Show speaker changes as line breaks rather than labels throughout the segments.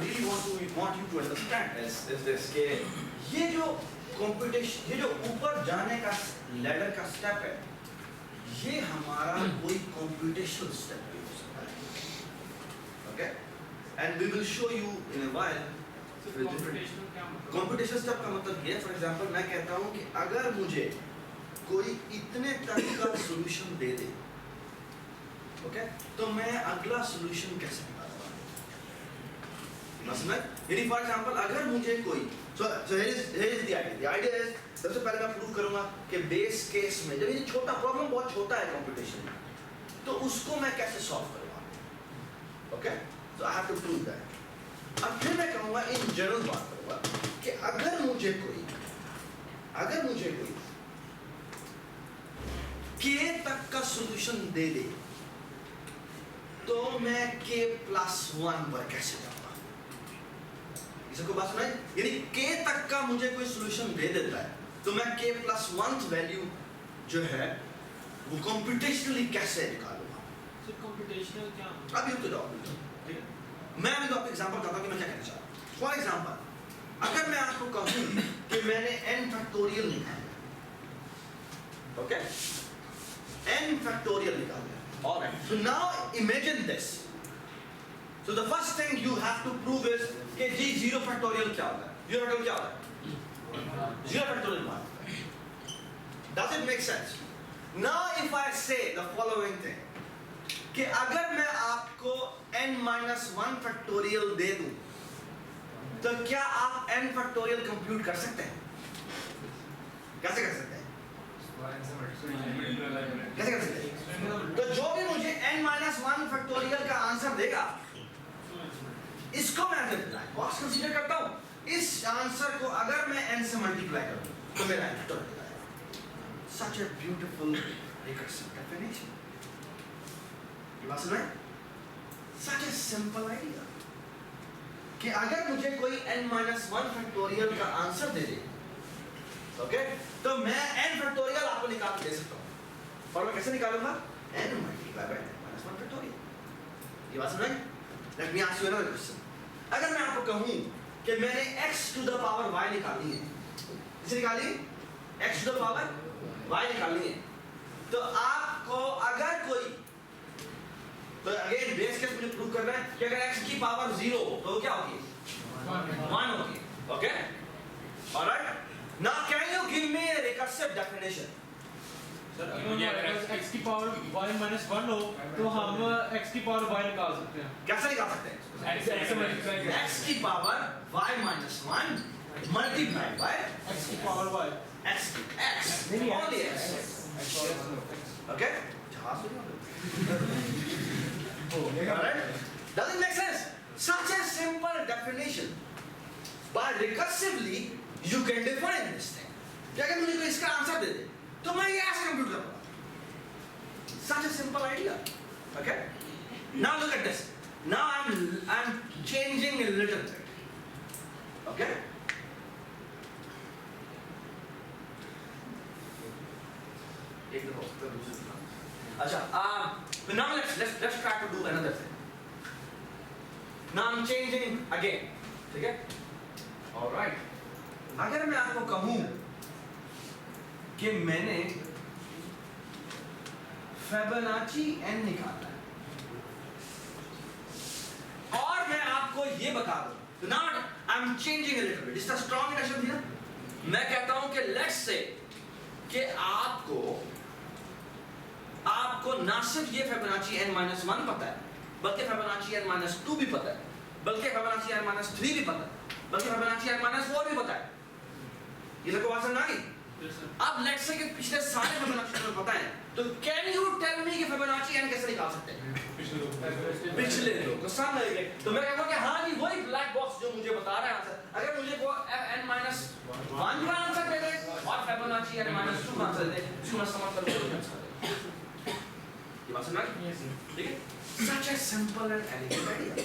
really want you to understand is this कि ये जो competition, ये जो ऊपर जाने का ladder का step है, ये हमारा कोई computational step भी हो सकता है, okay? And we will show you in a while. Computational step का मतलब ये, for example, मैं कहता हूँ कि अगर मुझे कोई इतने तक का solution दे दे, okay? तो मैं अगला solution कैसे निकालूँगा? मतलब, यानी for example, अगर मुझे कोई, so here is the idea. The idea is, सबसे पहले मैं prove करूँगा कि base case में जब ये छोटा problem बहुत छोटा है computation में, तो उसको मैं कैसे solve करूँगा? Okay? So I have to prove that. अब फिर मैं कहूँगा in general बात करूँगा कि अगर मुझे कोई k तक का solution दे दे, तो मैं k plus 1 पर कैसे जाऊँगा? इसको बात सुनाई? यानी k तक का मुझे कोई solution दे देता है, तो मैं k plus 1 value जो है वो computationally कैसे निकालूँगा?
So computational क्या?
अभी तो जाओ, ठीक है? मैं अभी तो आपको एग्जांपल बताता हूँ कि मैं क्या कहना चाह रहा हूँ। फॉर एग्जांपल, अगर मैं आपको कहूँ कि मैंने n फैक्टोरियल निकाला, ओके, n फैक्टोरियल निकाला, alright, so now imagine this, so the first thing you have to prove is कि जी जीरो फैक्टोरियल क्या होता है? जीरो फैक्टोरियल क्या होता है? जीरो फैक्टोरियल क्या होता है? Does it make sense? Now if I से द फॉलोइंग थिंग कि अगर मैं आपको n-1 फैक्टोरियल दे दूं, तो क्या आप n फैक्टोरियल कंप्यूट कर सकते हैं? कैसे कर सकते हैं? कैसे कर सकते हैं? तो जो भी मुझे n-1 फैक्टोरियल का आंसर देगा, इसको मैं ब्लैक बॉक्स कंसीडर करता हूं। इस आंसर को अगर मैं n से मल्टीप्लाई करूं, तो मेरा n फैक्टोरियल आएगा। Such a beautiful recursive definition. Such a simple idea कि अगर मुझे कोई n-1 फैक्टोरियल का आंसर दे दे, ओके, तो मैं n फैक्टोरियल आपको निकाल के दे सकता हूँ। और मैं कैसे निकालूंगा? n multiply by n-1 factorial. ये बात समझ? Let me ask you another question. अगर मैं आपको कहूँ कि मैंने x to the power y निकालनी है, किसे निकाली? x to the power y निकालनी है, तो आपको अगर कोई, तो अगेन बेस केस मुझे प्रूव करना है कि अगर x की पावर 0 तो क्या होगी? 1 होगी, okay? Alright, now can you give me a recursive definition?
Sir अगर x की पावर y minus 1 हो, तो हम x की पावर y निकाल सकते हैं।
कैसे निकाल सकते हैं? x की power y minus 1 multiplied by
x की power y,
x only x, okay? Alright? Does it make sense? Such a simple definition, but recursively you can define this thing. कि अगर मुझे कोई इसका आंसर दे दे, तो मैं ये ऐसे कंप्यूट कर पाऊंगा। Such a simple idea. Okay? Now look at this. Now I'm changing a little bit. Okay? एक दफा उसका दूसरी तरफ। अच्छा, now let's try to do another thing. Now I'm changing again. ठीक है? All right. अगर मैं आपको कहूँ कि मैंने फिबोनाची n निकाला है, और मैं आपको ये बता दूं, now I'm changing a little bit. इसका strong इंडक्शन थी ना? मैं कहता हूँ कि let's say कि आपको ना सिर्फ ये फिबोनाची n-1 पता है, बल्कि फिबोनाची n-2 भी पता है, बल्कि फिबोनाची n-3 भी पता है, बल्कि फिबोनाची n-4 भी पता है। ये लोग को बात समझ आ गई? अब लेट्स से कि पिछले सारे फिबोनाची तुम्हें पता है, तो कैन यू टेल मी कि फिबोनाची n कैसे निकाल सकते हैं? पिछले दो तो सामने लगे, तो मैं कहूँगा कि हाँ जी वही ब्लैक बॉक्स जो मुझे बता रहा है आंसर। अगर मुझे वो n-1 का आंसर दे दे और फिबोनाची n-2 का आंसर दे दे, इसको मैं समझ करूँगा। ये बात समझ आई? ठीक है? Such a simple and elegant idea.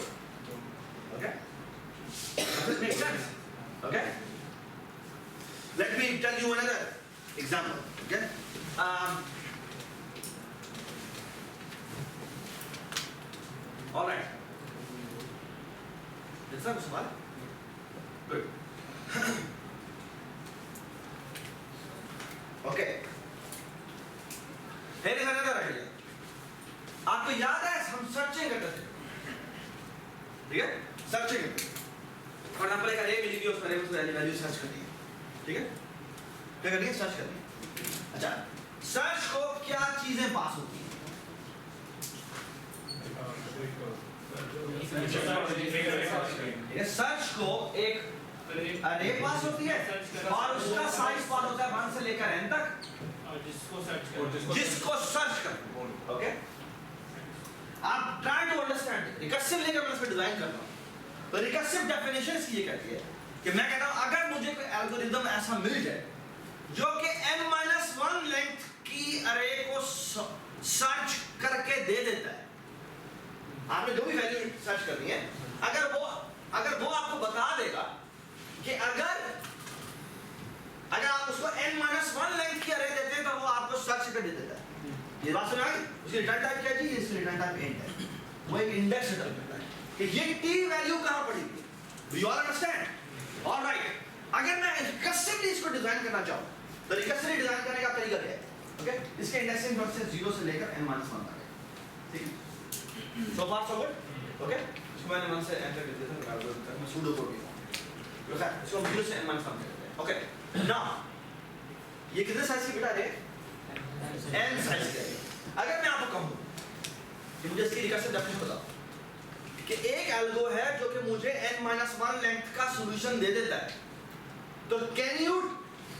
Okay? Does it make sense? Okay? Let me tell you another example. Okay? All right. दूसरा कुछ सवाल? Good. Okay, here is another idea. आपको याद है हम सर्चिंग करते थे, ठीक है? सर्चिंग फॉर एग्जांपल एक अरे मिली, उस अरे में वैल्यू सर्च करनी है, ठीक है? क्या करनी है? सर्च करनी है। अच्छा, सर्च को क्या चीजें पास होती हैं? सर्च को एक अरे पास होती है और उसका साइज पास होता है 1 से लेकर n तक, जिसको सर्च कर। ओके, आप ट्राई टू अंडरस्टैंड रिकर्सिव लेकर मैं इसको डिजाइन कर रहा हूं। तो रिकर्सिव डेफिनेशन ये कहती है कि मैं कहता हूं अगर मुझे कोई एल्गोरिदम ऐसा मिल जाए जो कि n-1 लेंथ की अरे को सर्च करके दे देता है, आपने जो भी वैल्यू सर्च करनी है, अगर वो आपको बता देगा कि अगर आप उसको n-1 लेंथ की अरे देते हैं तो वो आपको सर्च करके दे देता है। ये बात सुना है? उसकी रिटर्न टाइप क्या है जी? इसकी रिटर्न टाइप इंट है। वो एक इंडेक्स रिटर्न करता है कि ये t वैल्यू कहां पड़ेगी। Do you all understand? Alright, अगर मैं रिकर्सिवली इसको डिजाइन करना चाहूं तो रिकर्सिवली डिजाइन करने का तरीका क्या है? ओके, इसके इंडेक्सिंग प्रोसेस 0 से लेकर n-1 तक है, ठीक है? सो फार सो गुड। ओके, इसको मैंने 1 से n तक दे दिया था, मैं सूडो कोड भी ओके, इसको 0 से n-1 तक देते हैं। ओके, नाउ ये कितने साइज की बेटा है? n साइज की है। अगर मैं आपको कहूं कि मुझे इसकी रिकर्सिव डेफिनेशन बताओ कि एक एल्गो है जो कि मुझे n-1 लेंथ का सॉल्यूशन दे देता है, तो can you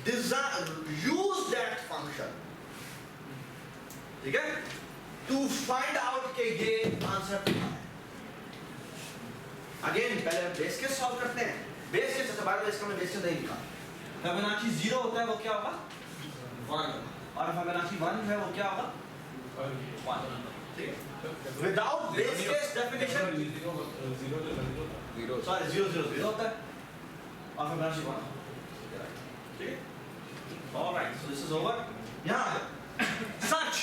use that function, ठीक है, टू फाइंड आउट के ये आंसर क्या है। अगेन पहले बेस केस सॉल्व करते हैं। बेस केस से बाहर इसका मैं बेस केस नहीं लिखा। फिबोनाची 0 होता है वो क्या होगा? 1, और फिबोनाची 1 है वो क्या होगा? 1, ठीक है? Without base case definition 0 sorry 0 0 0 होता है और फिबोनाची 1, ठीक है? Alright, so this is over. यहां सर्च,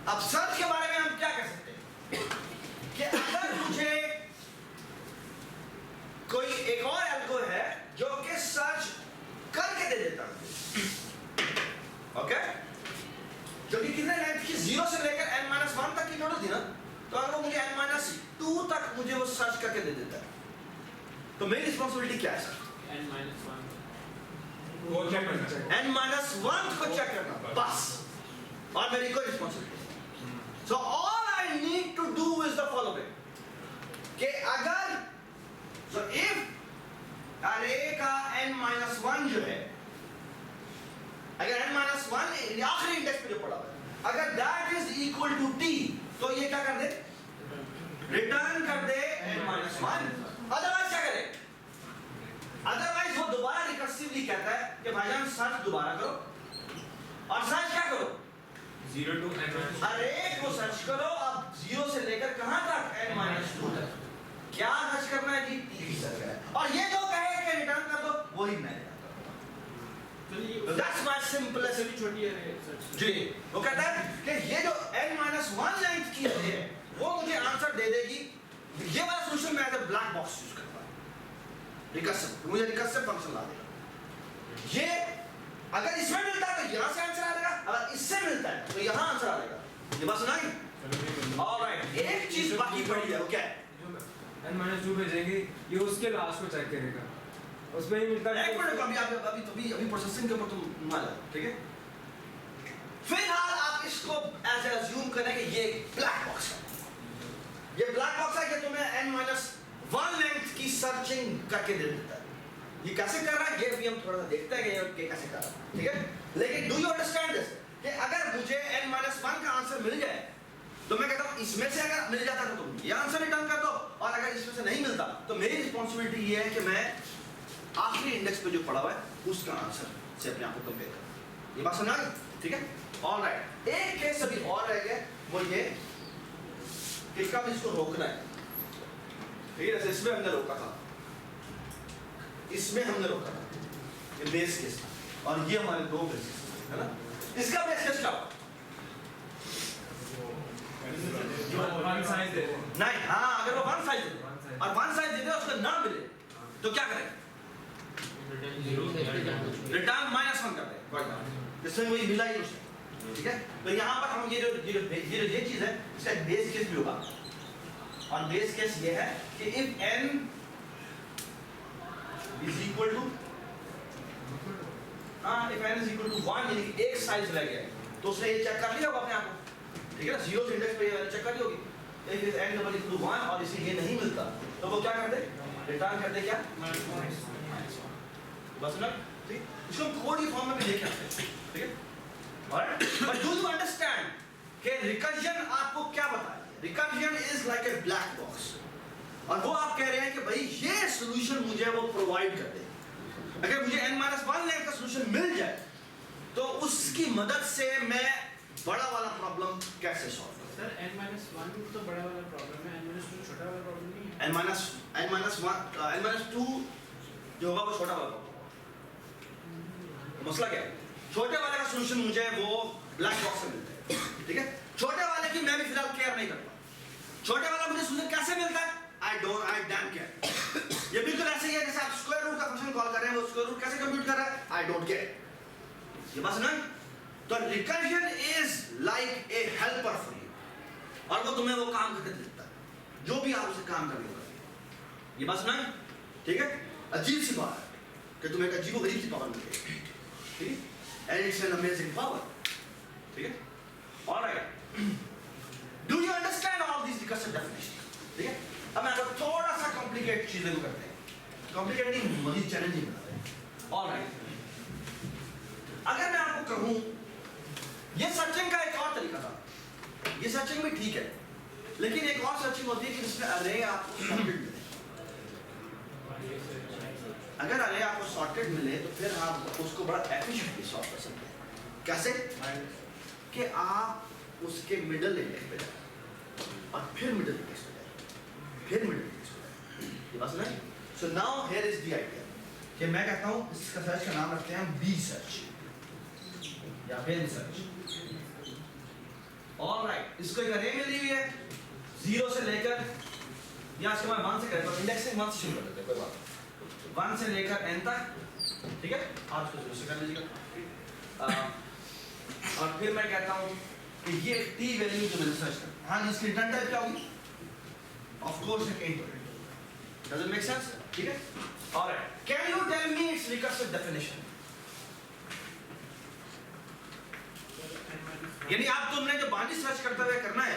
अब सर्च के बारे में हम क्या कर सकते हैं कि अगर मुझे कोई एक और एल्गो है जो कि सर्च करके दे देता है, ओके, जो कि कितने लेंथ की 0 से लेकर n-1 तक की टोटल थी ना, तो अगर वो मुझे n-2 तक मुझे वो सर्च करके दे देता है तो मेरी रिस्पांसिबिलिटी क्या है? सर
n-1
वो चेक करना,
n-1 को चेक करना बस, और मेरी कोई responsibility. So all I need to do is the following कि अगर so if अरे का n-1 जो है, अगर n-1 आखिरी इंडेक्स पे जो पड़ा हुआ है, अगर that is equal to t, तो ये क्या कर दे? रिटर्न कर दे n-1। अदरवाइज क्या करे? अदरवाइज वो दोबारा रिकर्सिवली कहता है कि भाईजान सर्च दोबारा करो, और सर्च क्या करो?
0 to n-,
अरे को सर्च करो, अब 0 से लेकर कहां तक? n-2 तक। क्या सर्च करना है जी? t सर्च करना है, और ये जो कहे कि रिटर्न कर दो वही मैं रिटर्न करूंगा। तो दैट्स माय सिंपलेस्ट
छोटी है सर्च
जी। वो कहता है कि ये जो n-1 लेंथ की है वो मुझे आंसर दे देगी। ये वाला सॉल्यूशन मैं as a black box use करता हूं, रिकर्सिव, मुझे रिकर्सिव फंक्शन ला देगा। ये अगर इसमें मिलता है तो यहां से आंसर आएगा, अगर इससे मिलता है तो यहां आंसर आएगा। ये बात सुनाई? ऑलराइट, एक चीज बाकी पड़ी है, वो क्या है?
n-2 भेजेंगे, ये उसके लास्ट को चेक करेगा, उसमें ही मिलता है।
एक मिनट, अभी प्रोसेसिंग के ऊपर तुम मान लो, ठीक है? फिलहाल आप इसको एज अज्यूम करें कि ये ब्लैक बॉक्स है। ये ब्लैक बॉक्स है कि तुम्हें n-1 लेंथ की सर्चिंग करके दे देता है। ये कैसे कर रहा है ये भी हम थोड़ा सा देखते हैं कि ये कैसे कर रहा है, ठीक है? लेकिन डू यू अंडरस्टैंड दिस कि अगर मुझे n-1 का आंसर मिल जाए तो मैं कहता हूं इसमें से अगर मिल जाता तो तुम ये आंसर रिटर्न कर दो, और अगर इसमें से नहीं मिलता तो मेरी रिस्पांसिबिलिटी ये है कि मैं आखिरी इंडेक्स पे जो पड़ा हुआ है उसका आंसर से अपने आप को कंपेयर करूं। ये बात समझ आ गई? ठीक है? ऑलराइट, एक केस अभी और रह गया, वो ये कि कब इसको रोकना है। ठीक है, जैसे इसमें हमने रोका था, इसमें हमने रोका था, ये बेस केस था, और ये हमारे दो बेस केस है ना। इसका बेस केस क्या होगा?
वन साइज दे,
नहीं, हाँ, अगर वो वन साइज दे और वन साइज देते उसको ना मिले तो क्या करें? रिटर्न -1 कर दें फॉर एग्जांपल, जिसमें वही मिला ही उसने, ठीक है? तो यहाँ पर हम ये चीज है इसका बेस केस भी होगा, और बेस केस ये है कि if n is equal to if n is equal to 1 यानी कि एक साइज रह गया तो उसने ये चेक कर लिया होगा अपने आप को, ठीक है ना? जीरो से इंडेक्स पे ये वैल्यू चेक कर ली होगी। If n double equal to 1 और इसे ये नहीं मिलता तो वो क्या कर दे? रिटर्न कर दे क्या? बस ना, ठीक? इसको हम कोड की फॉर्म में भी लेके आते हैं, ठीक है? Alright, but do you understand कि रिकर्जन आपको क्या बताता है? Recursion is like a black box, और वो आप कह रहे हैं कि भाई ये सॉल्यूशन मुझे वो प्रोवाइड कर दे। अगर मुझे n-1 लेवल का सॉल्यूशन मिल जाए तो उसकी मदद से मैं बड़ा वाला प्रॉब्लम कैसे सॉल्व करूं?
सर n-1 तो बड़ा वाला प्रॉब्लम है, n-2 छोटा वाला प्रॉब्लम नहीं है।
n-2 जो होगा वो छोटा वाला होगा। मसला क्या है? छोटे वाले का सॉल्यूशन मुझे वो ब्लैक बॉक्स में मिलता है, ठीक है? छोटे वाले की मैं भी फिलहाल केयर नहीं करता। छोटे वाला मुझे सॉल्यूशन कैसे मिलता है? आई डैम केयर। ये बिल्कुल ऐसे ही है जैसे आप स्क्वायर रूट का फंक्शन कॉल कर रहे हैं, वो स्क्वायर रूट कैसे कंप्यूट कर रहा है? I don't care. ये बात ना, तो recursion is like a helper for you, और वो तुम्हें वो काम करके देता है जो भी आप उसे काम करने का। ये बात ना, ठीक है? अजीब सी बात है कि तुम्हें एक अजीबोगरीब सी पावर मिलती है, ठीक है? And it's an amazing power, ठीक है? Alright, do you understand all this recursive definition? ठीक है? अब मैं आपको थोड़ा सा कॉम्प्लिकेट चीजें को करते हैं, कॉम्प्लिकेट नहीं मजीद चैलेंजिंग बनाते हैं। ऑलराइट, अगर मैं आपको कहूं ये सर्चिंग का एक और तरीका था, ये सर्चिंग भी ठीक है, लेकिन एक और सर्चिंग होती है कि जिसमें अरे आपको सॉर्टेड मिले। अगर अरे आपको सॉर्टेड मिले तो फिर आप उसको बड़ा एफिशिएंटली सॉल्व कर सकते हैं। कैसे? कि आप उसके मिडिल इंडेक्स पे जाए और फिर मिडिल इंडेक्स पे जाए, फिर मिडिल इंडेक्स पे जाए। ये बात सुना? So now here is the idea कि मैं कहता हूं इसका सर्च का नाम रखते हैं बी सर्च या फिर सर्च। ऑलराइट, इसको एक अरे मिली हुई है 0 से लेकर, या इसको मैं 1 से करता हूं, इंडेक्सिंग 1 से शुरू कर देते हैं, कोई बात 1 से लेकर n तक, ठीक है? आप इसको 0 से कर लीजिएगा। और फिर मैं कहता हूं कि ये t वैल्यू जो मैंने सर्च कर, हाँ इसकी रिटर्न टाइप क्या होगी? ऑफ कोर्स एक int. Does it make sense? ठीक है? Alright, can you tell me its recursive definition? यानी आप तुमने जो बाउंड्री सर्च करते हुए करना है,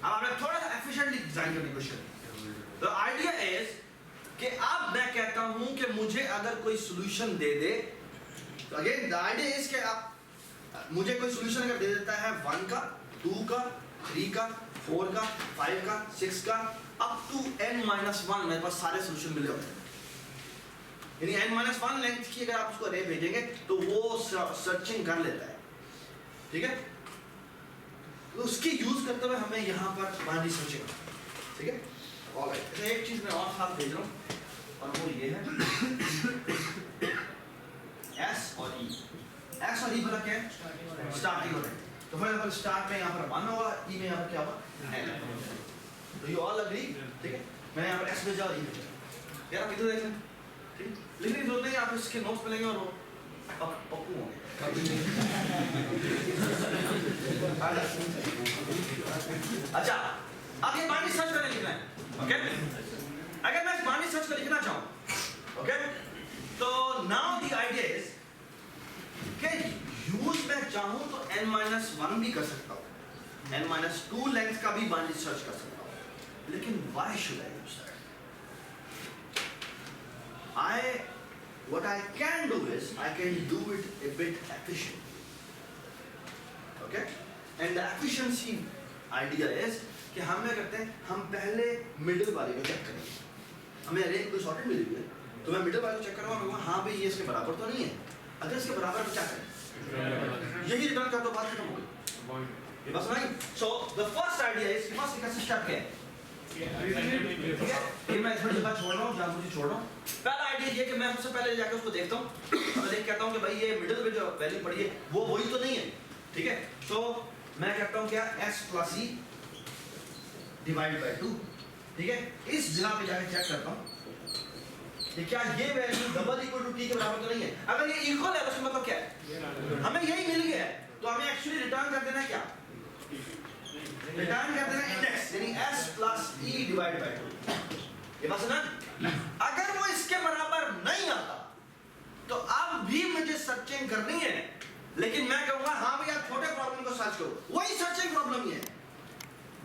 अब आपने थोड़ा सा एफिशिएंटली डिजाइन करने की कोशिश करें। तो आइडिया इज कि अब मैं कहता हूं कि मुझे अगर कोई सॉल्यूशन दे दे, तो अगेन द आइडिया इज कि आप मुझे कोई सॉल्यूशन अगर दे देता है 1 का, 2 का, 3 का, 4 का, 5 का, 6 का, अप टू n-1 मेरे पास सारे सॉल्यूशन मिले होते हैं। यानी n-1 लेंथ की अगर आप उसको अरे भेजेंगे तो वो सर्चिंग कर लेता है, ठीक है? तो उसकी यूज करते हुए हमें यहाँ पर बाइनरी सर्चिंग, ठीक है? ऑलराइट, एक चीज मैं और साथ भेज रहा हूँ और वो ये है S और E। S और E भला क्या है? स्टार्टिंग होता है। तो फॉर एग्जांपल स्टार्ट में यहाँ पर 1 होगा, E में यहाँ पर क्या होगा? n। तो यू ऑल एग्री, ठीक है? मैंने यहाँ पर S भेजा और E भेजा। यार आप इधर देख लें, ठीक? लिखने की जरूरत नहीं, आप इसके नोट्स पे लेंगे और वो पप्पू होंगे। अच्छा, अब ये बाइनरी सर्च करने लिखना है, ओके? अगर मैं इस बाइनरी सर्च को लिखना चाहूँ, ओके? तो नाउ द आइडिया इज कि यूज मैं चाहूँ तो n-1 भी कर सकता हूँ, n-2 लेंथ का भी बाइनरी सर्च कर सकता हूँ, लेकिन why should I use that? What I can do is I can do it a bit efficiently, okay? And the efficiency idea is कि हम क्या करते हैं, हम पहले मिडिल वाले को चेक करेंगे। हमें अरे कोई सॉर्टेड मिली हुई है तो मैं मिडिल वाले को चेक करूँगा, हाँ भाई ये इसके बराबर तो नहीं है, अगर इसके बराबर तो क्या करें? यही रिटर्न कर दो, बात खत्म हो गई। ये बस नहीं। So the first idea is कि फर्स्ट कैसे स्टेप क्या है? ये मैं थोड़ी जगह छोड़ रहा हूँ, जहाँ मुझे छोड़ रहा हूँ। पहला आइडिया ये कि मैं सबसे पहले जाकर उसको देखता हूँ, मैं देख कहता हूँ कि भाई ये मिडिल में जो वैल्यू पड़ी है वो वही तो नहीं है, ठीक है? तो मैं कहता हूँ क्या S + E डिवाइड बाय 2, ठीक है, इस जगह पे जाकर चेक करता हूँ कि क्या ये value double equal to T के बराबर तो नहीं है। अगर ये इक्वल है तो इसका मतलब क्या है, हमें यही मिल गया है, तो हमें एक्चुअली रिटर्न कर देना है क्या, रिटर्न कर देना इंडेक्स यानी s plus e divide by 2। ये बात सुना। अगर वो इसके बराबर नहीं आता तो अब भी मुझे सर्चिंग करनी है, लेकिन मैं कहूंगा हाँ भैया छोटे प्रॉब्लम को सर्च करो, वही सर्चिंग प्रॉब्लम ही है,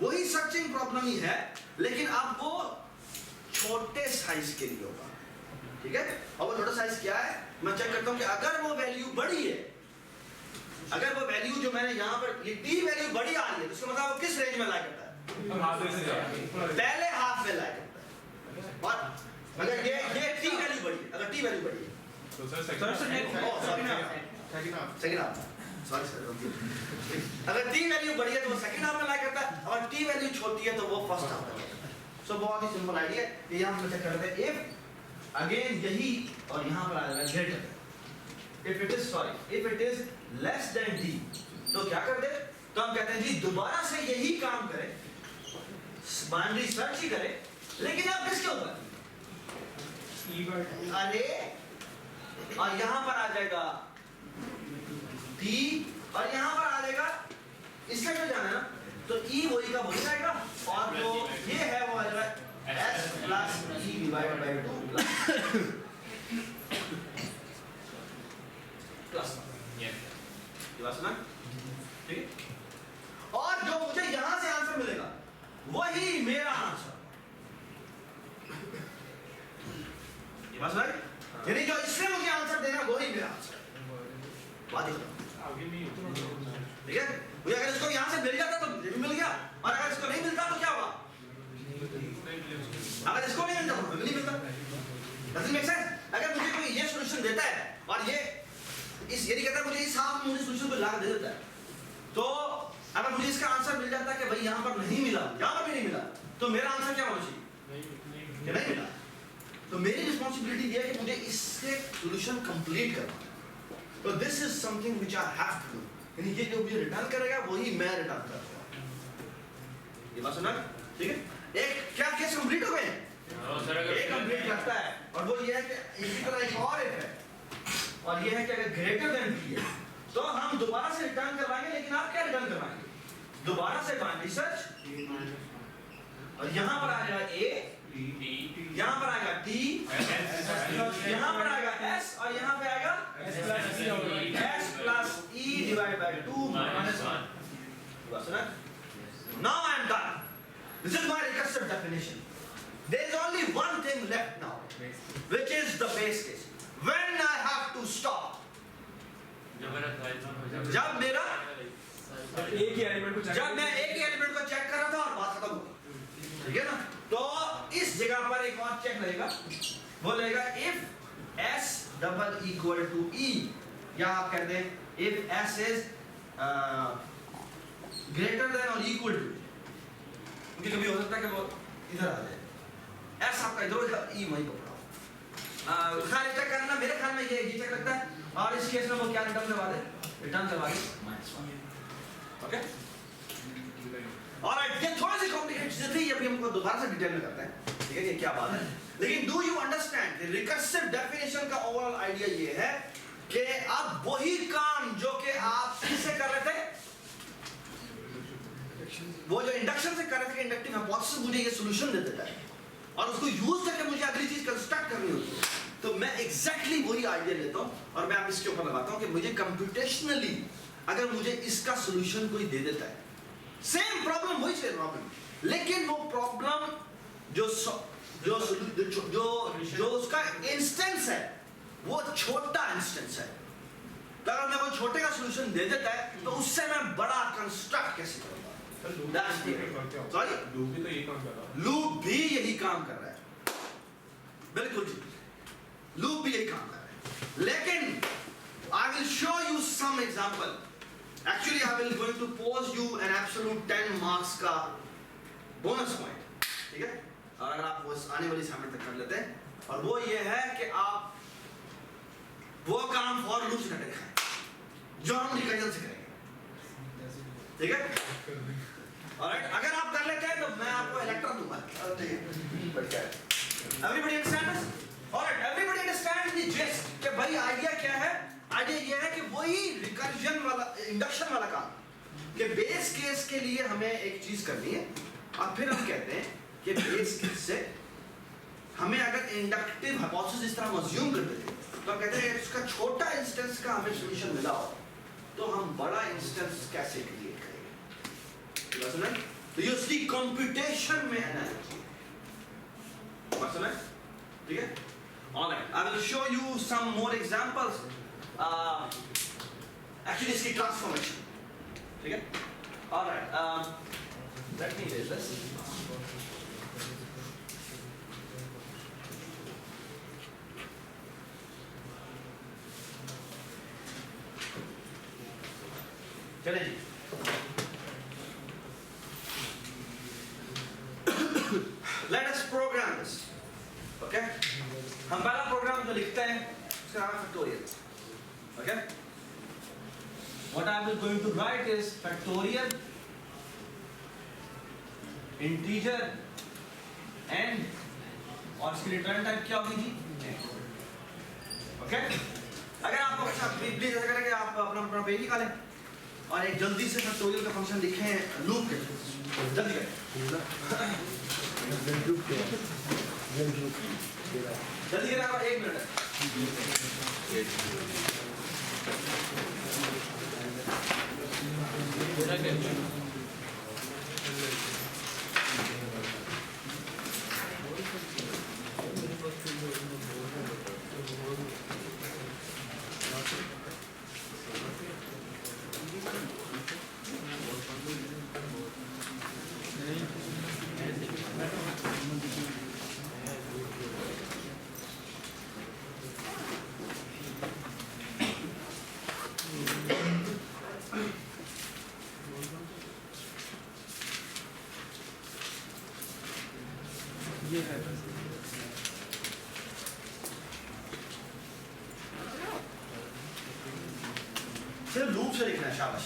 वही सर्चिंग प्रॉब्लम ही है, लेकिन अब वो छोटे साइज के लिए होगा। ठीक है, और वो छोटा साइज क्या है, मैं चेक करता हूं कि अगर वो वैल्यू बड़ी है, अगर वो वैल्यू जो मैंने यहाँ पर ये टी वैल्यू बड़ी आ रही है, तो इसका मतलब वो किस रेंज में लाई करता है, पहले हाफ में लाई करता है। और अगर ये टी वैल्यू बड़ी है, अगर टी वैल्यू बड़ी है
तो sir
second half, sorry sir, अगर टी वैल्यू बड़ी है तो वो सेकंड हाफ में लाई करता है, और टी वैल्यू छोटी है तो वो फर्स्ट हाफ में। सो बहुत ही सिंपल आइडिया है, ये यहाँ हम चेक करते हैं इफ अगेन यही, और यहाँ पर आ जाएगा greater, if it is less than T, तो क्या कर दे, तो हम कहते हैं जी दोबारा से यही काम करें, बाउंड्री सर्च ही करें, लेकिन अब किसके ऊपर, अरे और यहाँ पर आ जाएगा टी, और यहाँ पर आ जाएगा, इसका क्या जाना है ना, तो ई वही का वही आएगा, और जो ये है वो आ जाएगा s plus e divide by 2 plus ये बात ना, ठीक है, और जो मुझे यहां से आंसर मिलेगा वही मेरा आंसर, ये बात राइट, यानी जो इससे मुझे आंसर देना वही मेरा आंसर, बात ही ठीक है। मुझे अगर इसको यहां से मिल जाता तो मुझे भी मिल गया, और अगर इसको नहीं मिलता तो क्या होगा, अगर इसको नहीं मिलता तो मुझे नहीं मिलता। Doesn't make sense. अगर मुझे कोई ये सॉल्यूशन देता है और ये इस ये नहीं कहता मुझे इस हाफ में मुझे सॉल्यूशन को ला दे देता है, तो अगर मुझे इसका आंसर मिल जाता है कि भाई यहाँ पर नहीं मिला, यहाँ पर भी नहीं मिला, तो मेरा आंसर क्या होना चाहिए, नहीं मिला, तो मेरी रिस्पॉन्सिबिलिटी ये है कि मुझे इससे सॉल्यूशन कंप्लीट करना है। तो this is something which I have to do, यानी ये जो मुझे रिटर्न करेगा वही मैं रिटर्न करूंगा। ये बात सुना, ठीक है। एक क्या केस कंप्लीट हो गए, एक कंप्लीट लगता है, और वो ये है कि इसी तरह एक और एक है, और ये है कि अगर ग्रेटर देन टी है तो हम दोबारा से रिटर्न करवाएंगे, लेकिन आप क्या रिटर्न करवाएंगे, दोबारा से बाउंड्री सर्च, और यहाँ पर आ जाएगा a, यहाँ पर आएगा t, यहाँ पर आएगा s, और यहाँ पे आएगा s plus e divide by 2 minus 1। Now I am done. This is my recursive definition. There is only one thing left now, which is the base case. When I have to stop. जब मेरा
एक ही element को
जब मैं एक ही element को check कर रहा था और बात खत्म हो गई, ठीक है ना, तो इस जगह पर एक और चेक लगेगा, वो लगेगा if s double equal to e, या आप कहते हैं if s is greater than or equal to, क्योंकि कभी हो सकता है कि वो इधर आ जाए, s आपका इधर होगा, e वहीं पर होगा। खाली चेक करना, मेरे ख्याल में ये चेक लगता है, और इस केस में वो क्या रिटर्न करवा दे, रिटर्न करवा दे -1। ओके, ऑलराइट, ये थोड़ी सी कॉम्प्लिकेटेड चीज थी, अभी हमको दोबारा से डिटेल में करते हैं, ठीक है, ये क्या बात है। लेकिन do you understand recursive definition का ओवरऑल आइडिया ये है कि अब वही काम जो कि आप किससे कर रहे थे, वो जो इंडक्शन से कर रहे थे, इंडक्टिव हाइपोथेसिस मुझे ये सॉल्यूशन दे देता है, और उसको यूज करके मुझे अगली चीज कंस्ट्रक्ट करनी होती है, तो मैं एग्जैक्टली वही आइडिया लेता हूँ और मैं अब इसके ऊपर लगाता हूँ कि मुझे कंप्यूटेशनली अगर मुझे इसका सॉल्यूशन कोई दे देता है, सेम प्रॉब्लम वही सेम प्रॉब्लम, लेकिन वो प्रॉब्लम जो उसका इंस्टेंस है वो छोटा इंस्टेंस है, तो अगर मैं वो छोटे का सॉल्यूशन दे देता है तो उससे मैं बड़ा कंस्ट्रक्ट कैसे करूंगा। सॉरी, लूप भी यही काम कर रहा है, बिल्कुल जी, लूप भी यही काम कर रहा है, लेकिन I will show you some example. Actually, I will going to pose you an absolute 10 marks का bonus point, ठीक है, और अगर आप वो आने वाली असाइनमेंट तक कर लेते हैं, और वो ये है कि आप वो काम फॉर लूप से करके दिखाएं जो हम रिकर्जन से करेंगे, ठीक है। ऑलराइट, अगर आप कर लेते हैं तो मैं आपको इलेक्ट्रॉन दूंगा, Everybody understand this? Alright, everybody understand the gist कि भाई आइडिया क्या है? आइडिया ये है कि वही रिकर्जन वाला इंडक्शन वाला काम कि बेस केस के लिए हमें एक चीज करनी है और फिर हम कहते हैं कि बेस केस से हमें अगर इंडक्टिव हाइपोथेसिस इस तरह अज्यूम करते थे तो हम कहते हैं इसका छोटा इंस्टेंस का हमें सॉल्यूशन मिला हो तो हम बड़ा इंस्टेंस कैसे क्रिएट करेंगे? समझ? तो ये उसकी कंप्यूटेशन में एनालॉजी बात समझ? ठीक है? Alright, I will show you some more examples. Actually, इसकी transformation. ठीक है? Alright, let me erase this. चले जी. Let us program this. Okay? हम पहला प्रोग्राम जो लिखते हैं उसका नाम है factorial. Okay? What I am going to write is factorial integer and और इसकी रिटर्न टाइप क्या होगी जी? Okay? अगर आपको अच्छा प्लीज ऐसा करें कि आप अपना पेज निकालें और एक जल्दी से फैक्टोरियल का फंक्शन लिखें लूप के जल्दी करें जल्दी करें आप 1 मिनट सिर्फ लूप से लिखना है शाबाश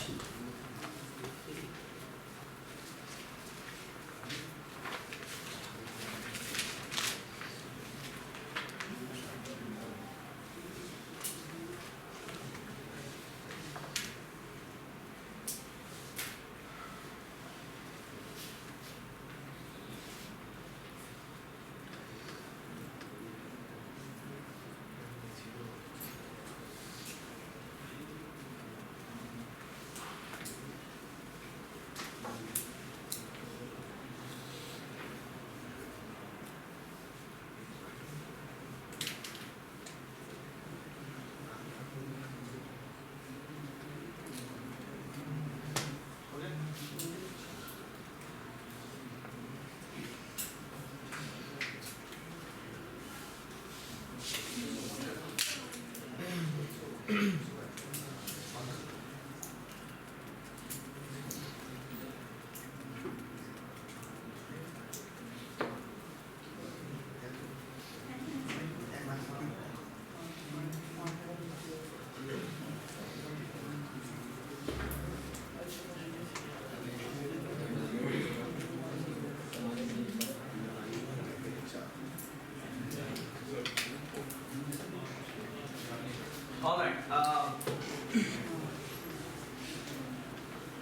Alright,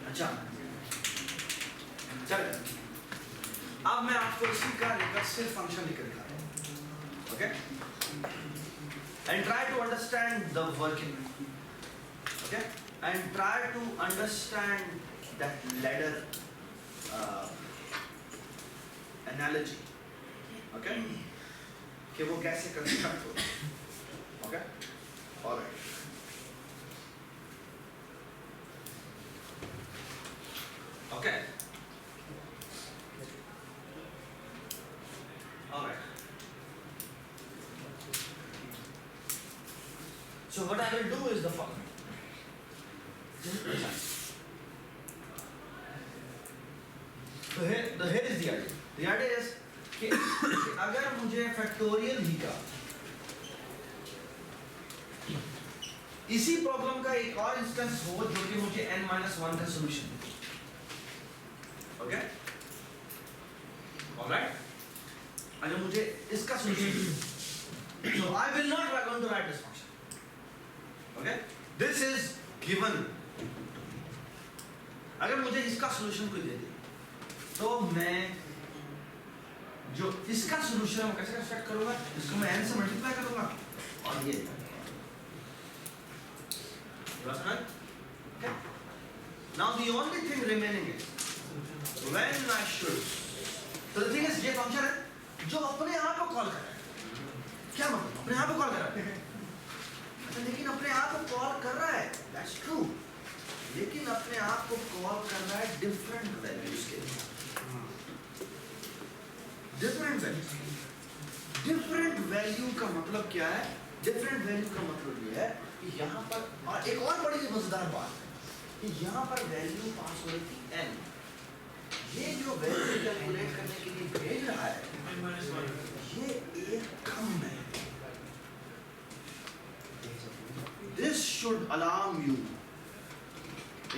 अच्छा चल अब मैं आपको इसी का रिकर्सिव फंक्शन लिख दिखा रहा हूँ okay and try to understand the working okay and try to understand that ladder analogy okay कि वो कैसे कंस्ट्रक्ट हो ओके Alright. Okay. Alright. So what I will do is the following. So here is the idea. The idea is कि अगर मुझे factorial ही का इसी प्रॉब्लम का एक और इंस्टेंस हो जो कि मुझे n-1 का सॉल्यूशन दे ओके ऑलराइट अगर मुझे इसका solution, so I will not going to write this function. Okay, this is given. अगर मुझे इसका सॉल्यूशन कोई दे दे तो मैं जो इसका सॉल्यूशन है कैसे सेट करूंगा, इसको मैं n से मल्टीप्लाई करूंगा और ये okay. Now the only thing remaining is when I should, so the thing is ये फंक्शन है जो अपने आप को कॉल कर रहा है, क्या मतलब अपने आप को कॉल कर रहा है, अच्छा लेकिन अपने आप को कॉल कर रहा है, that's true, लेकिन अपने आप को कॉल कर रहा है डिफरेंट वैल्यूज के लिए, डिफरेंट वैल्यू का मतलब क्या है, डिफरेंट वैल्यू का मतलब ये है कि यहाँ पर, और एक और बड़ी मजेदार बात है कि यहाँ पर वैल्यू पास हो रही थी n, ये जो वैल्यू कैलकुलेट करने के लिए भेज रहा है ये एक कम है, this should alarm you,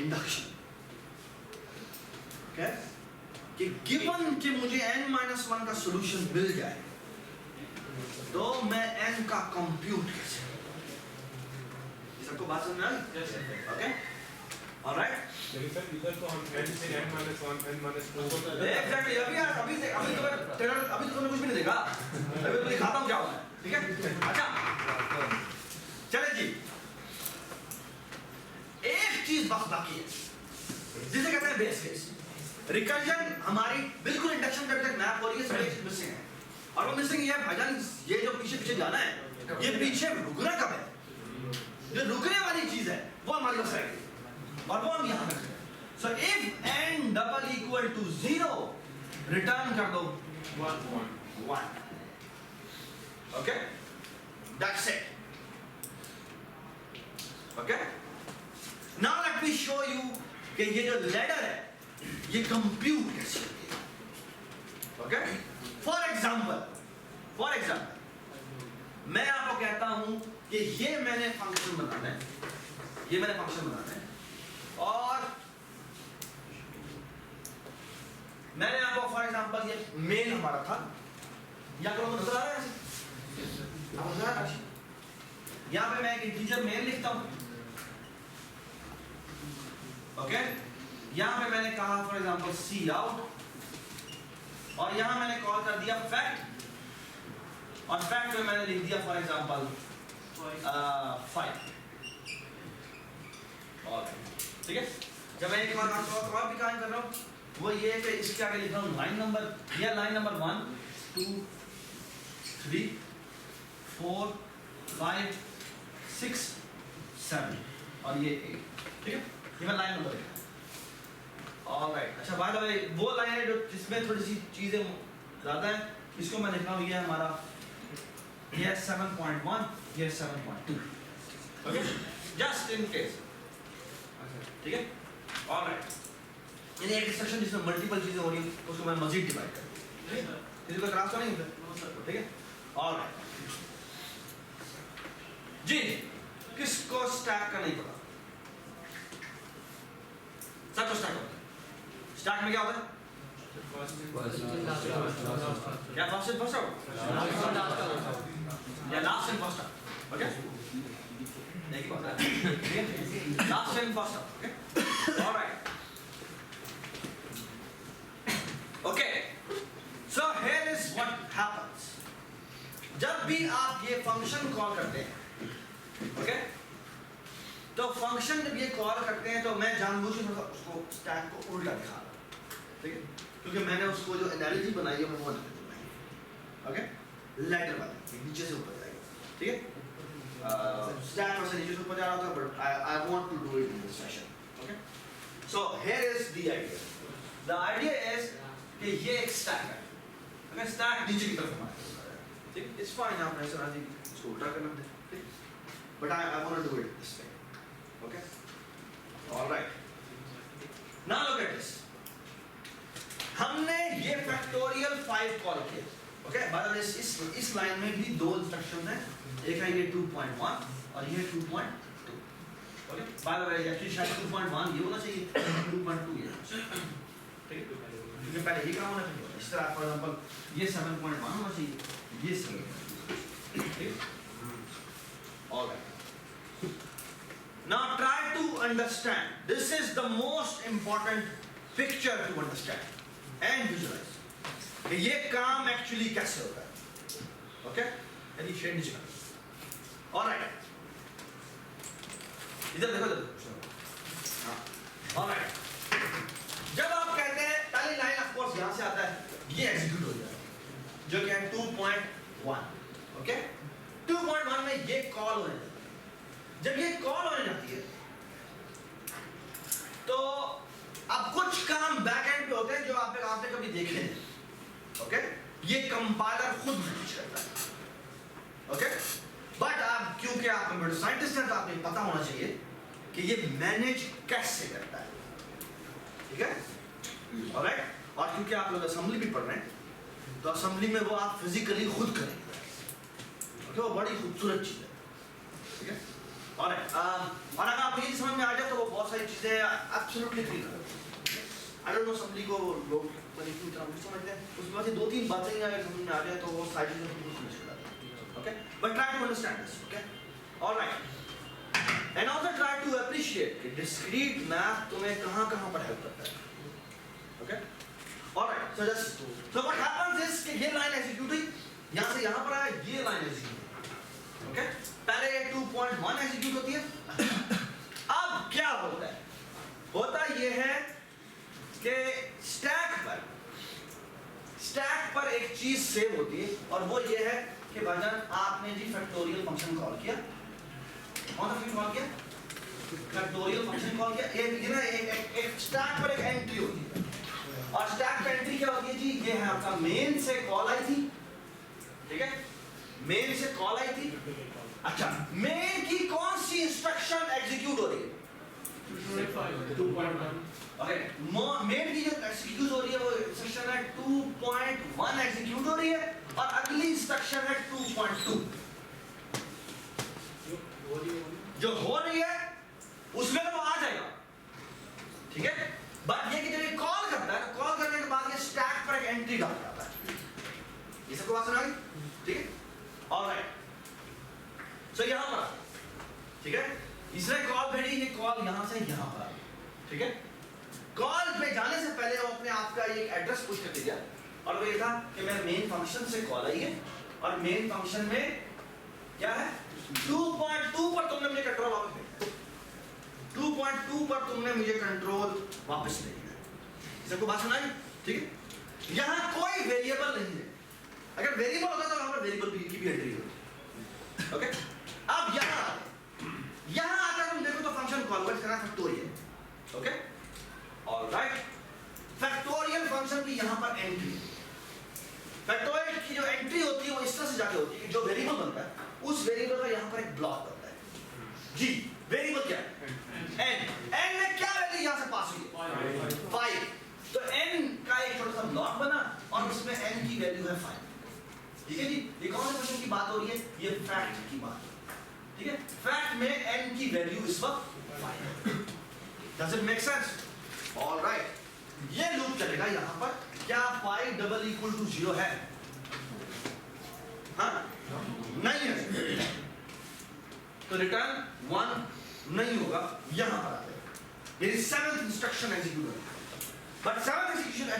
induction, okay, कि given कि मुझे n-1 का सॉल्यूशन मिल जाए तो मैं n का कंप्यूट कैसे, सबको बात समझ में आ गई? ओके, ऑलराइट,
लेकिन सर इधर तो हम n से n-1 n-2
एग्जैक्टली, अभी तो तुम्हें कुछ भी नहीं देखा, अभी तो दिखाता हूँ क्या होता है, ठीक है? अच्छा चले जी, एक चीज बस बाकी है जिसे कहते हैं बेस केस, रिकर्जन हमारी बिल्कुल इंडक्शन जब तक मैप हो रही है सब एक मिसिंग है, और वो मिसिंग ये है भाईजान, ये जो पीछे पीछे जाना है, ये पीछे रुकना कब है, जो रुकने वाली चीज है वो हमारे पास है और वो हम यहाँ रखते हैं, so if n double equal to 0 return कर दो 1, okay, that's it, okay, now let me show you कि ये जो लैडर है ये कंप्यूट कैसे होती है, okay, for example मैं आपको कहता हूं कि ये मैंने फंक्शन बनाना है, ये मैंने फंक्शन बनाना है और मैंने आपको फॉर एग्जांपल ये मेल हमारा था, या करो नजर आ रहा है नजर आ रहा है, यहां पे मैं एक इंटीजर मेल लिखता हूं, ओके, यहां पे मैंने कहा फॉर एग्जांपल सी आउट और यहां मैंने कॉल कर दिया फैक्ट और फैक्ट में मैंने लिख दिया फॉर एग्जांपल 5, और ठीक है, जब मैं एक बार और भी काम कर रहा हूँ वो ये कि इसके आगे लिख रहा हूँ लाइन नंबर, यह लाइन नंबर 1 2 3 4 5 6 7 और ये 8, ठीक है, ये मैं लाइन नंबर लिखा, ऑलराइट, अच्छा बाय द वे वो लाइन है जो जिसमें थोड़ी सी चीजें ज्यादा है, इसको मैं लिख रहा हूँ, ये हमारा ये 7.1 ये 7.2, ओके, जस्ट इन केस, ठीक है, ऑलराइट, यानी एक इंस्ट्रक्शन जिसमें मल्टीपल चीजें हो रही हैं उसको मैं मजीद डिवाइड कर दूं, किसी को त्रास तो नहीं होता, ठीक है, ऑलराइट जी, किसको स्टैक का नहीं पता, सबको स्टैक होता है, स्टैक में क्या होता है, क्या फर्स्ट इन फर्स्ट आउट या last in first out, okay, नहीं की बात है, last in first out, okay, alright, okay, so here is what happens, जब भी आप ये फंक्शन कॉल करते हैं, ओके, तो फंक्शन जब ये कॉल करते हैं तो मैं जानबूझकर उसको स्टैक को उल्टा दिखा रहा हूं, ठीक है, क्योंकि मैंने उसको जो एनालॉजी बनाई है वो बनाई, ओके, लैडर वाली नीचे से ऊपर जाएगी, ठीक है, स्टैक से नीचे से ऊपर जा रहा था, but I want to do it in this session, okay, so here is the idea is कि ये एक स्टैक है, ओके, स्टैक नीचे की तरफ हमारा, ठीक, इट्स फाइन, आप ऐसा राजी इसको उल्टा करना दे, ठीक, but I want to do it this way, okay, alright, now look at this, हमने ये फैक्टोरियल 5 कॉल किया, ओके, बाय द वे इस लाइन में भी दो इंस्ट्रक्शंस हैं, एक है ये 2.1 और ये 2.2, okay, by the way actually शायद 2.1 ये होना चाहिए, 2.2 ये, ठीक है, क्योंकि पहले ये काम होना चाहिए। इस तरह फॉर एग्जांपल ये 7.1 होना चाहिए, ये 7, ठीक? Alright, now try to understand, this is the most important picture to understand and visualise कि ये काम एक्चुअली कैसे होता है। ओके, यदि शेड नीचे कर, ऑलराइट, इधर देखो, इधर हाँ, ऑलराइट। जब आप कहते हैं पहली लाइन ऑफ कोर्स यहां से आता है, ये एग्जीक्यूट हो जाएगा, जो कि है 2.1, ओके। 2.1 में ये कॉल होने जाती है। जब ये कॉल होने जाती है तो अब कुछ काम बैक एंड पे होते हैं जो आपने कभी देखे नहीं, ओके। ये कंपाइलर खुद मैनेज करता है, ओके। बट आप क्योंकि आप कंप्यूटर साइंटिस्ट हैं तो आपको पता होना चाहिए कि ये मैनेज कैसे करता है, ठीक है, ऑलराइट। और क्योंकि आप लोग असेंबली भी पढ़ रहे हैं तो असेंबली में वो आप फिजिकली खुद करेंगे, ओके। वो बड़ी खूबसूरत चीज है, ठीक है, ऑलराइट। और अगर आपको ये समझ में आ जाए तो वो बहुत सारी चीजें एब्सोल्युटली क्लियर है। आई डोंट नो असेंबली को लोग बड़ी क्यों तरह समझते हैं, उसमें बस ये 2-3 बातें ही अगर समझ में आ जाए तो वो सारी चीजें बिल्कुल समझ में आती है, okay. But try to understand this, okay, alright. And also try to appreciate कि discrete math तुम्हें कहाँ पर help करता है, okay? Alright, so what happens is कि ये line execute हुई, यहाँ से यहाँ पर आया, ये line execute हुई, okay? पहले ये 2.1 execute होती है, अब क्या होता है? होता ये है कि stack पर एक चीज सेव होती है और वो ये है कि भाईजान आपने जी फैक्टोरियल फंक्शन कॉल किया, कौन सा फंक्शन कॉल किया? फैक्टोरियल फंक्शन कॉल किया। एक ना एक स्टैक पर एक एंट्री होती है और स्टैक पर एंट्री क्या होती है जी? ये है आपका मेन से कॉल आई थी, ठीक है, मेन से कॉल आई थी। अच्छा, मेन की कौन सी इंस्ट्रक्शन एग्जीक्यूट हो रही है?
2.1।
ओके, मेन की जो एग्जीक्यूट हो रही है वो इंस्ट्रक्शन है 2.1 एग्जीक्यूट हो रही है और अगली इंस्ट्रक्शन है 2.2 जो हो रही है उसमें तो वो आ जाएगा, ठीक है। बट ये कि जब ये कॉल करता है तो कॉल करने के बाद ये स्टैक पर एक एंट्री डाल जाता है। ये सबको बात सुना गई, ठीक है, ऑलराइट। सो यहां पर, ठीक है, इसने कॉल भेजी, ये कॉल यहां से यहां पर आ गई, ठीक है। कॉल पे जाने से पहले वो अपने आप का एक एड्रेस पुश करके दिया और वो ये था कि मेरे मेन फंक्शन से कॉल आई है और मेन फंक्शन में क्या है? 2.2 पर तुमने मुझे कंट्रोल वापस भेजा, 2.2 पर तुमने मुझे कंट्रोल वापस भेजा। सबको बात सुनाई, ठीक है। यहाँ कोई वेरिएबल नहीं है, अगर वेरिएबल होता तो वहां पर वेरिएबल की भी एंट्री होती, ओके। अब यहाँ आकर तुम देखो तो फंक्शन कॉन्वर्ट करना factorial, okay, alright. Factorial function की यहाँ पर एंट्री, फैक्टोरियल की जो एंट्री होती है वो इस तरह से जाके होती है कि जो वेरिएबल बनता है उस वेरिएबल का यहाँ पर एक ब्लॉक बनता है जी। वेरिएबल क्या है? n में क्या वैल्यू यहाँ से पास हुई है? 5। तो n का एक छोटा सा ब्लॉक बना और उसमें n की वैल्यू है 5, ठीक है जी। ये कौन से फंक्शन की बात हो रही है? ये फैक्ट की बात, ठीक है। फैक्ट में n की वैल्यू इस वक्त 5 है। Does it make sense? Alright, ये लूप चलेगा यहाँ पर। क्या 5 = 0 है? हाँ, नहीं है, तो रिटर्न 1 नहीं होगा, यहां पर आ जाएगा। ये 7th इंस्ट्रक्शन एग्जीक्यूट होगा, बट 7th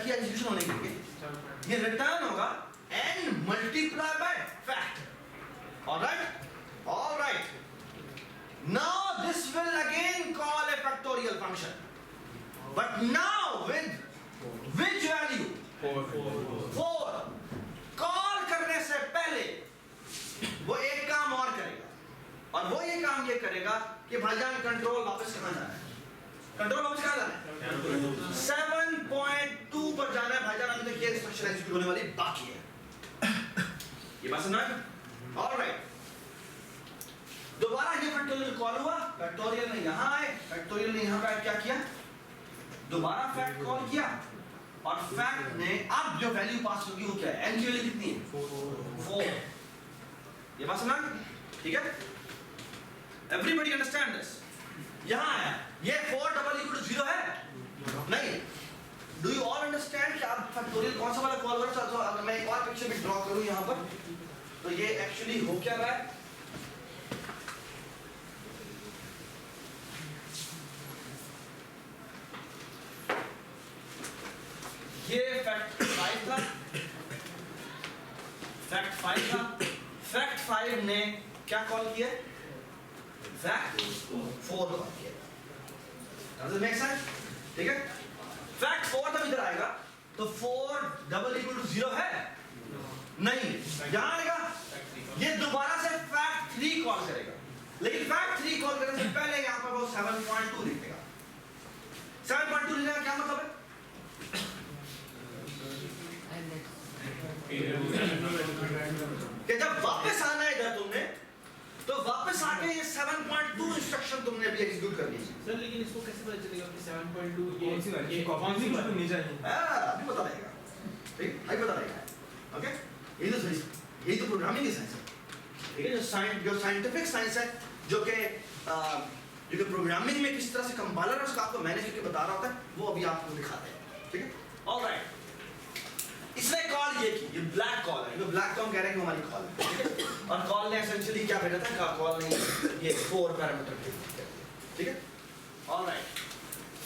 एग्जीक्यूशन होने के लिए ये रिटर्न होगा n multiply by fact, alright. Now this will again call A factorial function, but now with which value? 4। Call करने से पहले वो एक काम और करेगा और वो ये काम ये करेगा कि भाईजान कंट्रोल वापस कहां जाना है? कंट्रोल वापस कहां जाना है? 7.2 पर जाना है भाईजान। अभी तक ये इंस्ट्रक्शन एग्जीक्यूट होने वाली बाकी है, ये बात समझ? ऑलराइट, दोबारा ये फैक्टोरियल कॉल हुआ, फैक्टोरियल ने यहां आए, फैक्टोरियल ने यहां पर क्या किया? दोबारा फैक्ट कॉल किया और फैक्ट ने अब जो वैल्यू पास होगी वो क्या है? n की वैल्यू कितनी है? 4। ये बात समझ, ठीक है। Everybody understand this? यहां आया, ये 4 = 0 है? नहीं, डू यू ऑल अंडरस्टैंड कि आप फैक्टोरियल कौन सा वाला कॉल हो रहा है? तो अगर मैं एक और पिक्चर भी ड्रॉ करूं यहाँ पर, तो ये एक्चुअली हो क्या रहा है? ये फैक्ट 5 था, फैक्ट 5 था। फैक्ट 5 ने क्या कॉल किया? फैक्ट 4 कॉल किया। Does it make sense? ठीक है? फैक्ट 4 तब इधर आएगा तो 4 डबल इक्वल टू 0 है? नहीं, यहां आएगा ये दोबारा से फैक्ट 3 कॉल करेगा, लेकिन फैक्ट 3 कॉल करने से पहले यहां पर वो 7.2 लिख देगा। 7.2 लिखने का क्या मतलब है? कि जब वापस आना है इधर तुमने, तो वापस आके ये 7.2 इंस्ट्रक्शन तुमने अभी एग्जीक्यूट कर ली।
सर लेकिन इसको कैसे पता चलेगा कि 7.2
कौन सी वैल्यू कौन सी वैल्यू नहीं चाहिए?
अभी पता लगेगा, ठीक, अभी पता लगेगा। ओके, यही तो प्रोग्रामिंग की साइंस है, ठीक है? जो साइंटिफिक साइंस है, जो कि प्रोग्रामिंग में किस तरह से कंपाइलर है उसका आपको मैनेज करके बता रहा होता है, वो अभी आपको दिखाते हैं, ठीक है? ऑलराइट, इसने कॉल ये की, ये ब्लैक कॉल है, ब्लैक कॉल कह रहे हैं कि हमारी कॉल है, और कॉल ने एसेंशियली क्या भेजा था? कॉल ने ये 4 पैरामीटर भेजे, ठीक है? ऑलराइट,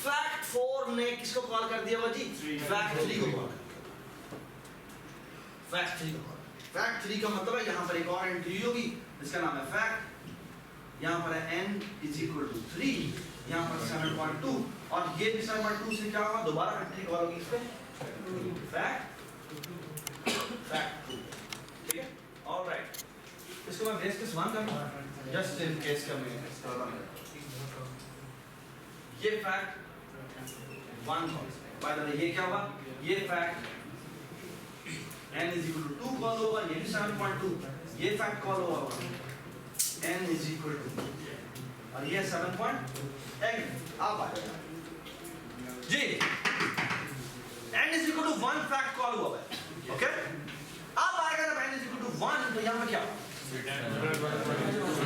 फैक्ट 4 ने किसको कॉल कर दिया? वो जी फैक्ट 3 को कॉल कर दिया। फैक्ट 3 को कॉल, फैक्ट 3 का मतलब है यहाँ पर एक और एंट्री होगी जिसका नाम है फैक्ट, यहाँ पर है n इज इक्वल टू 3, यहाँ पर 7.2, और ये 7.2 से क्या होगा? दोबारा एंट्री कॉल होगी इस पे फैक्ट 2, ठीक है? ऑलराइट, इसको मैं बेस केस 1 कर लूं, जस्ट इन केस का मैं करता हूं। ये fact 1 call, by the way ये क्या हुआ? ये fact n is equal to 2 call होगा, ये भी 7.2, ये फैक्ट कॉल होगा n इज इक्वल टू, और ये 7.8। आप आ जाओ जी, n is equal to 1 fact call हुआ है, ओके? अब आएगा जब n इज इक्वल टू 1, तो यहाँ पे क्या होगा?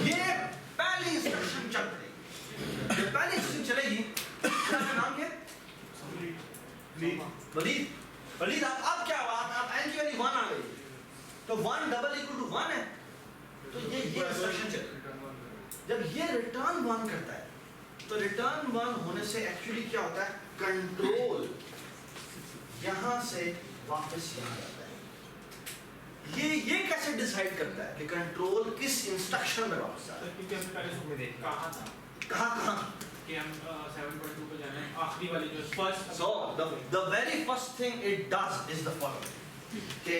ये पहली इंस्ट्रक्शन चल पड़ेगी। जब पहली इंस्ट्रक्शन चलेगी, क्या नाम क्या? वलीद। वलीद, अब क्या हुआ? अब n की वैल्यू 1 आ गई, तो 1 डबल इक्वल टू 1 है, तो ये इंस्ट्रक्शन चलेगी। जब ये रिटर्न 1 करता है, तो रिटर्न 1 होने से एक्चुअली क्या होता है? कंट्रोल यहां से वापस यहाँ जाता है। ये कैसे डिसाइड करता है कि कंट्रोल किस इंस्ट्रक्शन में वापस आ रहा है?
क्योंकि हमने पहले सुबह देखा था
कहाँ
कि हम 7.2 पे जाना है, आखिरी वाली जो first.
So the very first thing it does is the following, कि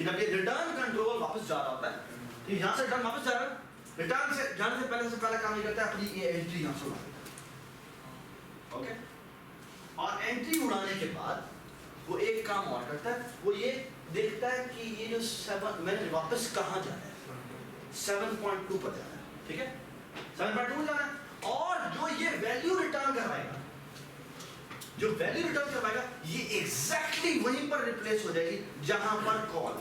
जब ये रिटर्न कंट्रोल वापस जा रहा होता है, तो यहाँ से रिटर्न वापस जा रहा है, रिटर्न से जाने से पहला काम ये करता है अपनी ये एंट्री यहाँ से उड़ा देता है, ओके? और एंट्री उड़ाने के बाद वो एक काम और करता है, वो ये देखता है कि ये जो 7 मैंने वापस कहाँ जाना है? 7.2 पर जाना है, ठीक है? 7.2 पर जाना है, और जो ये वैल्यू रिटर्न करवाएगा, जो वैल्यू रिटर्न करवाएगा, ये एग्जैक्टली वहीं पर रिप्लेस हो जाएगी जहां पर कॉल,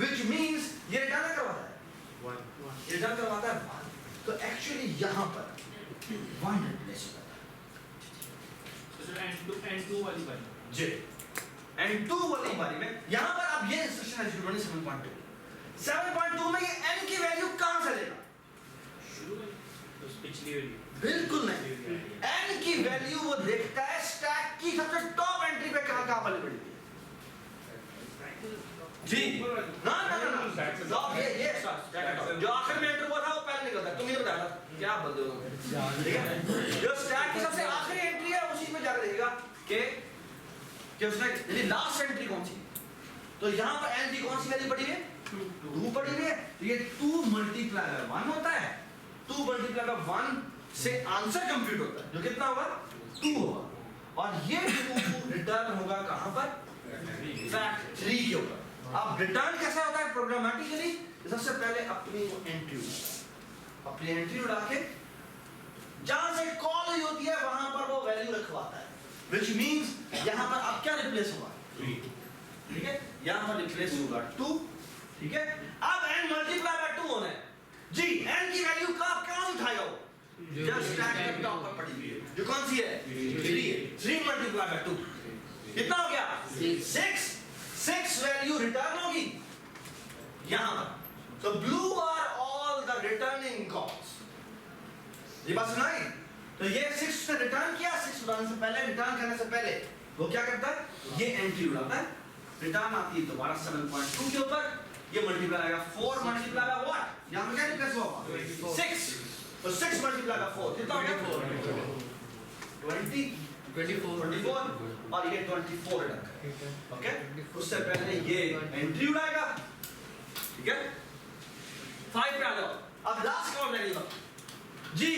which means ये रिटर्न करवाता है 1, ये रिटर्न करवाता है 1, तो एक्चुअली यहां पर 1 रिप्लेस होता है।
N2 वाली बारी
जी, N2 वाली बारी में यहां पर अब ये इंस्ट्रक्शन है 7.2, 7.2 में ये n की वैल्यू कहां से लेगा?
शुरू में तो पिछली वाली
बिल्कुल नहीं, n की वैल्यू वो देखता है स्टैक की सबसे टॉप एंट्री पे कहां वाली पड़ी है जी। ना ये जो आखिर में एंटर हुआ था वो पहले निकलता है, तुम ये बताया क्या बोलते हो, ठीक है? जो स्टैक की सबसे आखिरी एंट्री है उसी में जाकर देखेगा कि उसने यदि लास्ट एंट्री कौन सी, तो यहाँ पर n की कौन सी वैल्यू पड़ी है? 2 पड़ी हुई है, तो ये 2 मल्टीप्लाई 1 होता है, 2 मल्टीप्लाई 1 से आंसर कंप्यूट होता है, जो कितना होगा? 2 होगा, और ये 2 रिटर्न होगा कहां पर? फैक्ट 3 के ऊपर। अब रिटर्न कैसा होता है प्रोग्रामेटिकली? सबसे पहले अपनी एंट्री उड़ा के जहां से कॉल हुई होती है वहां पर वो वैल्यू रखवाता है, which means यहां पर अब क्या रिप्लेस होगा? 3, ठीक है? यहां पर रिप्लेस होगा 2, ठीक है? अब n मल्टीप्लाई बाय 2 होना है जी, n की वैल्यू का कहां से उठाएगा वो? जस्ट स्टैक के टॉप पर पड़ी हुई है। ये कौन सी है? 3 है। 3 मल्टीप्लाई बाय 2 कितना हो गया? 6 वैल्यू रिटर्न होगी यहां पर। तो blue are all the returning calls. ये बात सुनाई? तो ये 6 से रिटर्न किया, 6 उड़ाने से पहले, रिटर्न करने से पहले वो क्या करता है? ये एंट्री उड़ाता है, रिटर्न आती है दोबारा 7.2 के ऊपर, ये मल्टीप्लाई आएगा 4 मल्टीप्लाई बाय व्हाट? यहां पे क्या रिप्लेस होगा? 6। तो 6 मल्टीप्लाई बाय 4 कितना हो गया? 24 और ये 24 रिटर्न करेगा। ओके, उससे पहले ये एंट्री उड़ाएगा, ठीक है? 5 पे आ जाओ। अब लास्ट का वेरिएबल जी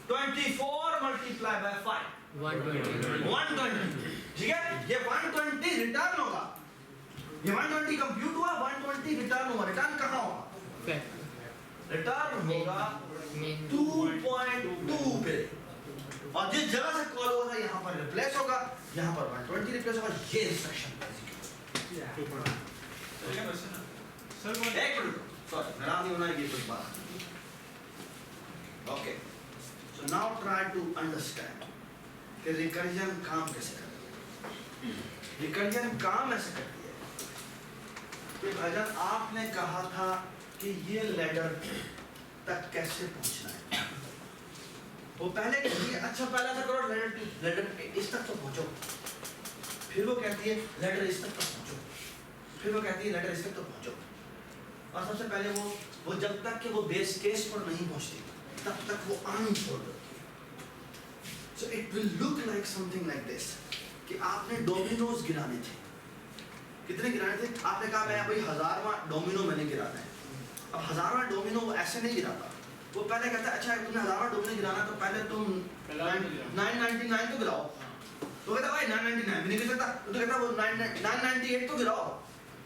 24 मल्टीप्लाई बाय 5 120, ठीक है? ये 120 रिटर्न होगा, ये 120 कंप्यूट हुआ, 120 रिटर्न हुआ। रिटर्न कहां होगा? रिटर्न होगा 2.2 पे, और जिस जगह से कॉल हुआ था यहां पर रिप्लेस होगा, यहां पर 120 रिप्लेस होगा। ये इंस्ट्रक्शन
सर
एक मिनट, सॉरी मेरा नहीं होना ये कुछ बात। Okay, so now try to understand कि रिकर्जन काम कैसे करती है। रिकर्जन काम ऐसे करती है कि भाईजान आपने कहा था कि ये लैडर तक कैसे पहुंचना है। वो पहले कहती है अच्छा पहले ऐसा करो, लैडर इस तक तो पहुंचो, फिर वो कहती है लैडर इस तक तो पहुंचो, फिर वो कहती है लैडर इस तक तो पहुंचो। और सबसे पहले वो जब तक कि वो बेस केस पर नहीं पहुंचती तब तक वो अनफोल्ड होती है। So it will look like something like this कि आपने डोमिनोज गिराने थे। कितने गिराने थे? आपने कहा मैं भाई 1000वां डोमिनो मैंने गिराना है। अब 1000वां डोमिनो वो ऐसे नहीं गिराता, वो पहले कहता है अच्छा तुमने 1000वां डोमिनो गिराना तो पहले तुम 999 तो गिराओ। तो कहता भाई 999 भी नहीं गिर सकता, तो कहता वो 998 तो गिराओ।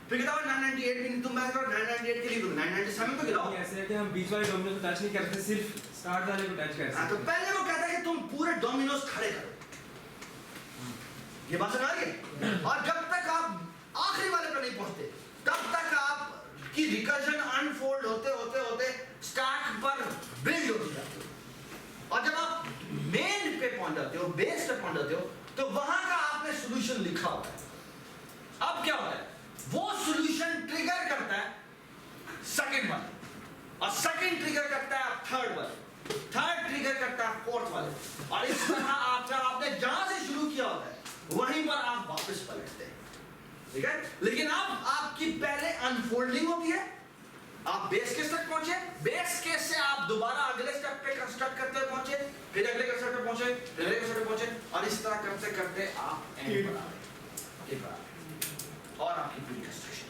फिर कहता 998 भी नहीं, तुम बात करो 998 के लिए तुम 997 तो गिराओ।
ऐसे है कि हम बीच वाले डोमिनो को टच नहीं करते, सिर्फ स्टार्ट वाले को टच करते हैं।
तो पहले वो कहता है कि तुम पूरे डोमिनोज खड़े करो। ये बात समझ आ रही है? और जब तक आप आखिरी वाले पर नहीं पहुंचते तब तक आपकी रिकर्जन अनफोल्ड होते होते होते स्टैक पर बिल्ड होती जाती है। और जब आप मेन पे पहुंच जाते हो, बेस पे पहुंच जाते हो, तो वहां का आपने सॉल्यूशन लिखा होता है। अब क्या होता है? वो सॉल्यूशन ट्रिगर करता है सेकंड वाले, और सेकंड ट्रिगर करता है थर्ड वाले, थर्ड ट्रिगर करता है फोर्थ वाले, और इस तरह आपने जहां से शुरू किया होता है वहीं पर आप वापस पलटते हैं, ठीक है? लेकिन अब आपकी पहले अनफोल्डिंग होती है, आप बेस केस तक पहुंचे, बेस केस से आप दोबारा अगले स्टेप पे कंस्ट्रक्ट करते हुए पहुंचे, फिर अगले स्टेप पे पहुंचे, फिर अगले स्टेप पे पहुंचे, और इस तरह करते करते आप एंड पर आ गए, और आपकी पूरी कंस्ट्रक्शन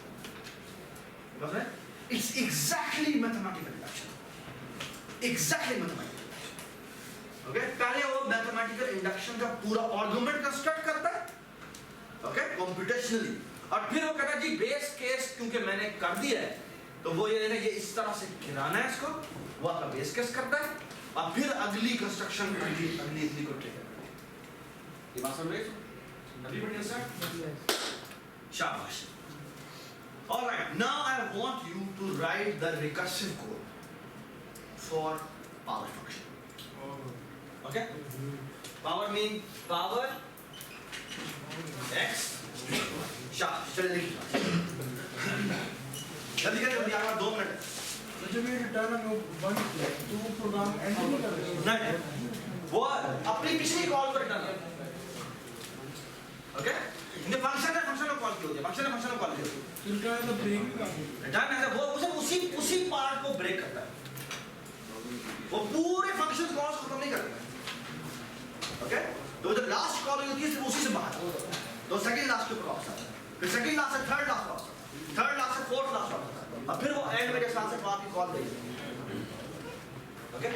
बस है। It's exactly mathematical induction, exactly mathematical. Okay, पहले वो मैथमेटिकल इंडक्शन का पूरा आर्गुमेंट कंस्ट्रक्ट करता है, ओके, कंप्यूटेशनली, और फिर वो कहता है जी बेस केस क्योंकि मैंने कर दिया है तो वो ये इस तरह से गिराना है इसको, वो अपना बेस केस करता है, और फिर अगली कंस्ट्रक्शन अगली को ट्रिगर करता है। ये बात समझ रहे हो? Everybody understand? शाबाश। All right, now I want you to write the recursive code for power function. Okay? Power means power x. शाबाश, चलिए लिखिए। जल्दी करें, जल्दी, आगे 2 मिनट है।
जब ये रिटर्न में 1 किया तो वो प्रोग्राम एंड नहीं कर रहा है।
नहीं, वो अपनी पिछली कॉल पर रिटर्न कर। ओके, इनके फंक्शन ने फंक्शन को कॉल किया, फंक्शन ने फंक्शन को कॉल किया,
रिटर्न तो ब्रेक भी कर दिया।
रिटर्न है वो उसी पार्ट को ब्रेक करता है, वो पूरे फंक्शन कॉल्स खत्म नहीं करता। ओके, तो जब लास्ट कॉल होती है सिर्फ उसी से बाहर, तो सेकंड लास्ट के ऊपर आता है, फिर सेकंड लास्ट से थर्ड लास्ट आता है, थर्ड लास्ट से फोर्थ लास्ट आता है, और फिर वो एंड में जैसा से आपकी कॉल देगी। ओके,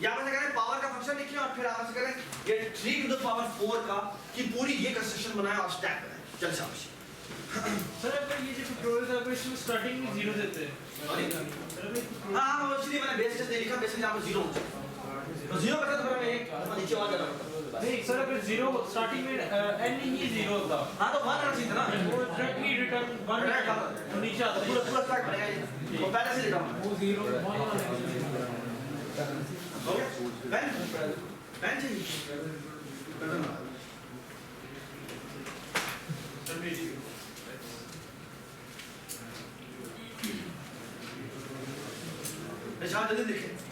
यहाँ पर करें पावर का फंक्शन लिखिए, और फिर आप ऐसे करें ये 3 to the power 4 का की पूरी ये कंस्ट्रक्शन बनाए और स्टैक बनाए। चल शाबाश।
सर अगर ये जो ट्यूटोरियल है इसमें स्टार्टिंग में 0 देते हैं। सर अगर
हाँ, वो इसलिए मैंने बेस केस नहीं लिखा, बेस केस यहाँ पर 0 हो जाएगा, तो 0 बता तो मैंने एक नीचे आ जाएगा।
नहीं सर अगर 0 स्टार्टिंग में एन ही 0 होता।
हाँ, तो 1 आना चाहिए था ना,
वो डायरेक्टली रिटर्न 1 तो नीचे आता है।
पूरा स्टैक बनेगा, वो पहले से लिखा हुआ है।
वो 0 1 आने के लिए।
हो गया पेन चाहिए निशान जल्दी लिखे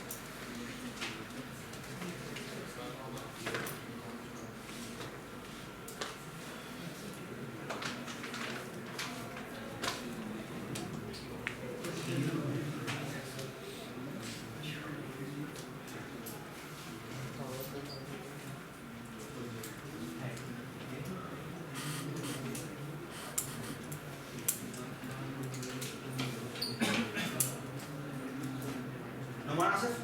नुमान आसिफ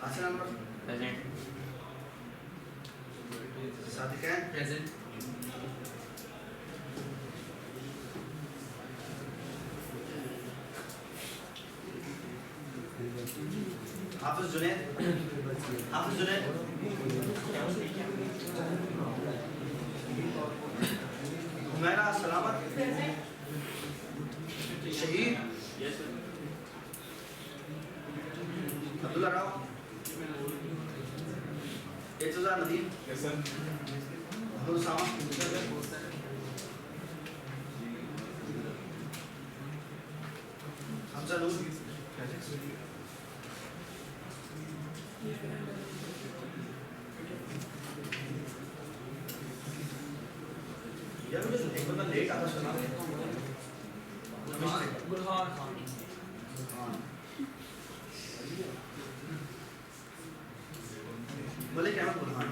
हासिल अनवर
प्रेजेंट
सादिक है
प्रेजेंट
हाफिज जुनैद हुमैरा सलामत शहीद अब्दुल्ला राव इत्तज़ा नदीम
Yes, sir.
अब्दुल सामा हमजा नूर यार मुझे एक बंदा लेट आता सुना
गुलहार खान
मलिक अहमद बुरहान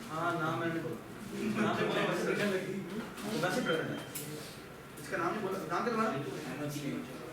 हाँ नाम मैंने नाम नहीं बोला वैसे प्रेजेंट है इसका नाम नहीं बोला नाम क्या तुम्हारा